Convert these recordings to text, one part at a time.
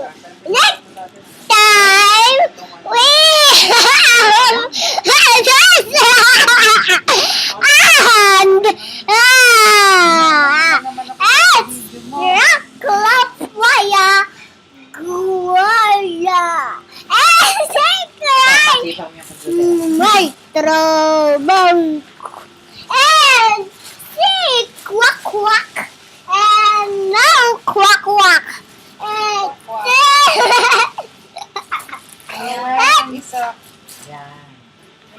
next time, we and it's Clapwaya Guaya and secret Maestro and see quack quack and no quack quack and Ayan, isa. Yan.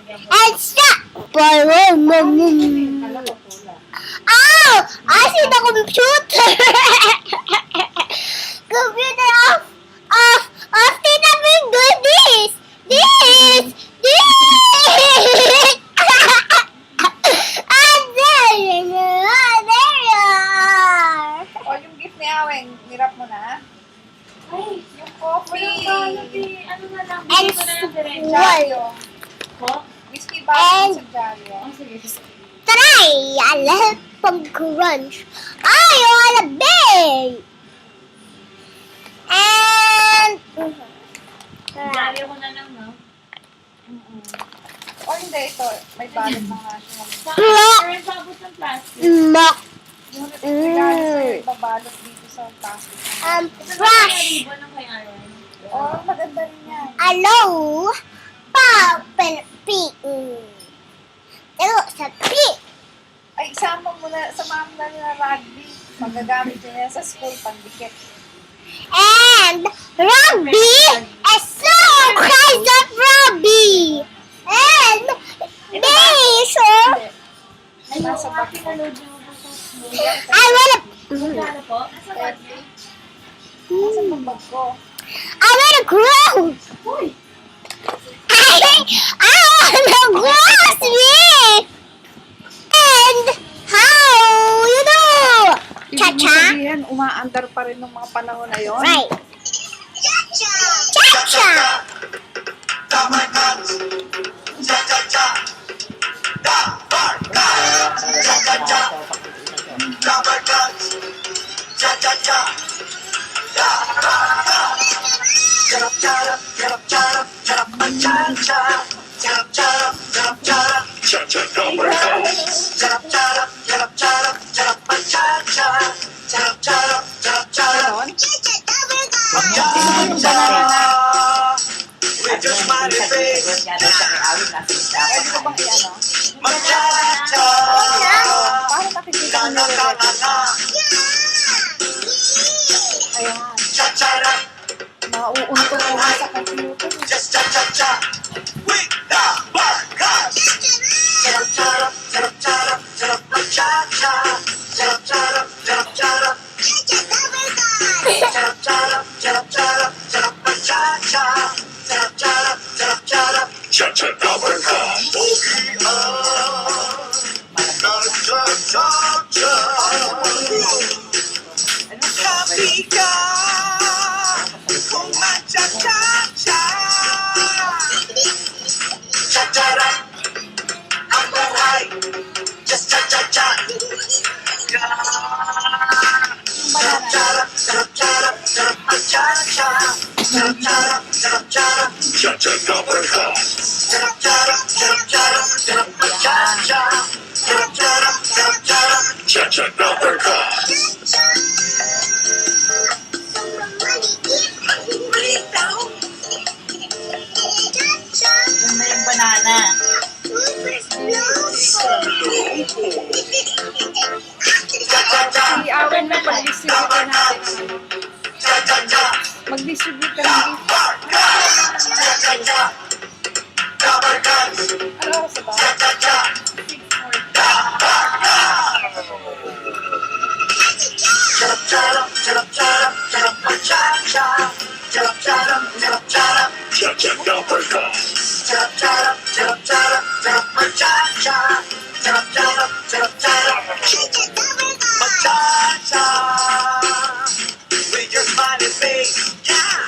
and stop for a moment. Alam ko pula. Oh, I see the computer. Computer off the number. Do this. And there you are. O, yung gift ni Aweng, nirap mo na? Ay, Yung coffee. ano na lang, And bigay ko na lang diretso. Jaryo. Po? Whiskey bottle sa Jaryo. Oh, sige, sige. Try a little pag-crunch. I wanna be. And Diaryo ko na lang, no? O, hindi. Ito, may balot na nga siya. Sa current sabot ng plastic. mock Yung regalo sa'yo, ibabalot dito sa plastic. Ito na brush. yung ribbon ng kay Aaron. O, maganda rin yan. Hello, Papa P. Hello, sa P. Ay, isama mo na, samahan mo na nila rugby. Magagamit niya yan sa school, pandikit. And Robbie is so crazy of Robbie. And Beso. Ay, Nasa yung bag ating mo. naload yung ako sa school. I wanna, Magkano po? Nasa bag mo? Nasa bag ko. I wanna grow. Uy! I wanna grow me. And how you know? Ibig mo Cha-cha. sabihin, umaandar pa rin ng mga panahon na yon. Right. Cha-cha. Ganon? Pwede ko bang i-ano? Paano nakikita ko nire-record? Ayan. Mauuntong ko nga sa computer. Happy ka kung cha-cha-cha. Cha-cha-ra ang buhay. Just cha-cha-cha. Yung banana. Cha-cha-ra, sarap ang cha-cha. Cha-cha-ra, cha-cha-ra. Cha-cha-cha-cha. Cha-cha-ra, cha-cha-ra, sarap ang cha-cha. Cha-cha-ra, cha-cha-ra. Cha-cha-cha-cha. Yung na yung banana. Si Awen na pag-distribute ka natin. Mag-distribute ka ng gift. Ano oras na ba? With your smiling face, yeah,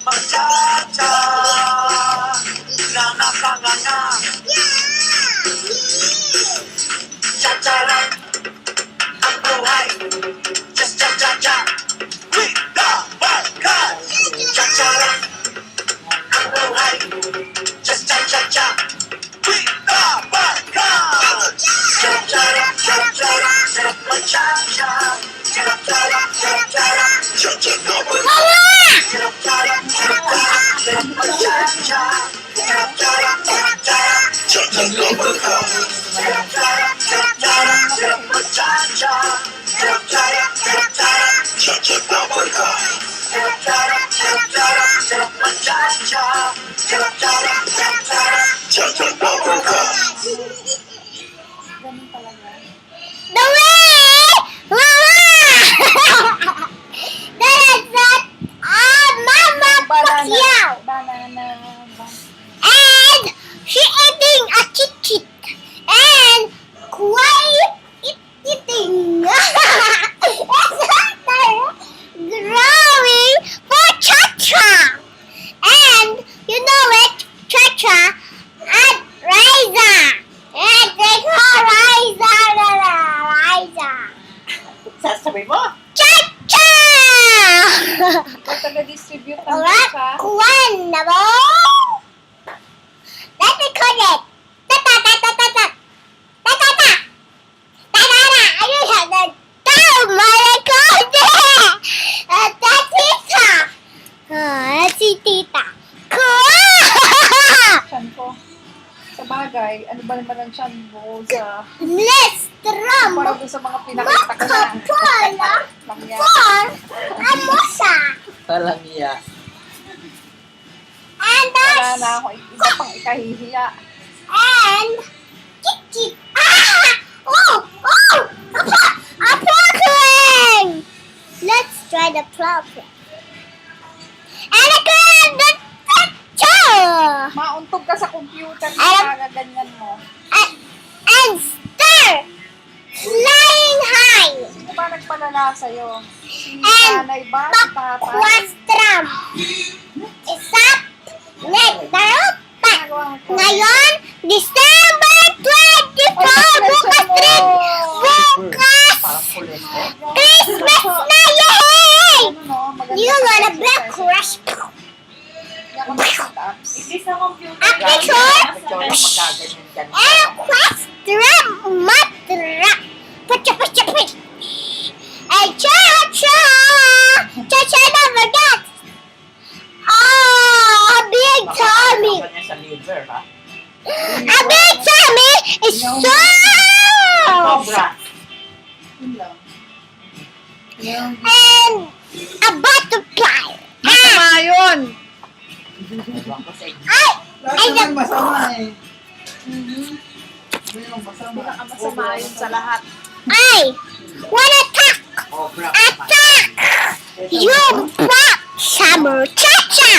Magcha-cha na nakanganga. Cha-cha lang ang buhay. Just cha-cha-cha with the Ikaw taga-distribute ng Alright, siya. one na mo. Let's record it. Ta-ta-ta-ta-ta-ta. Ta-ta-ta. Ta-ta-ta. Ayun siya na. Tama, record it. Ta-tita. Let's see tita. Cool. Tiyan ko. Sa bagay, ano ba naman ang tiyan mo sa... Let's drum. Para doon sa mga pinakita ko na. Makapola. Langya. For amosa. Walang iya. And Wala us. na ako. Iba pang ikahihiya. And kikik. Ah! Oh! Oh! A plucking! Let's try the plucking. And again, the picture! Mauntog ka sa computer na Alam- kagaganyan mo. And stir! Flying high! Sino ba nagpalala sa'yo? Si And nanay ba? Si tatay? Quastram! Isap! Nagdarop! Ginagawa mo to? Ngayon, December 24! Bukas rin! Bukas! Parang pulis ko. Christmas na! Yay! Ano no? Maganda You sa wanna be exercise. crush? Yan ang sit-ups. Imbis na computer. A picture? Ikaw lang magkaganyan ka. And Quastram! Matra! Pacha, pacha, pacha! And cha-cha! Cha-cha never gets! Oh, a big tummy! Baka niya sa liver, ha? A big tummy is so... Cobra. Yun lang. Yung... And a butterfly. Masama yun! Ewan ko sa inyo. Ay! Lahat Ay, naman masama eh. Mhm. Hindi lang masama. Pinakamasama yun sa lahat. Ay! One attack! Cobra. Attack! You brought summer cha-cha!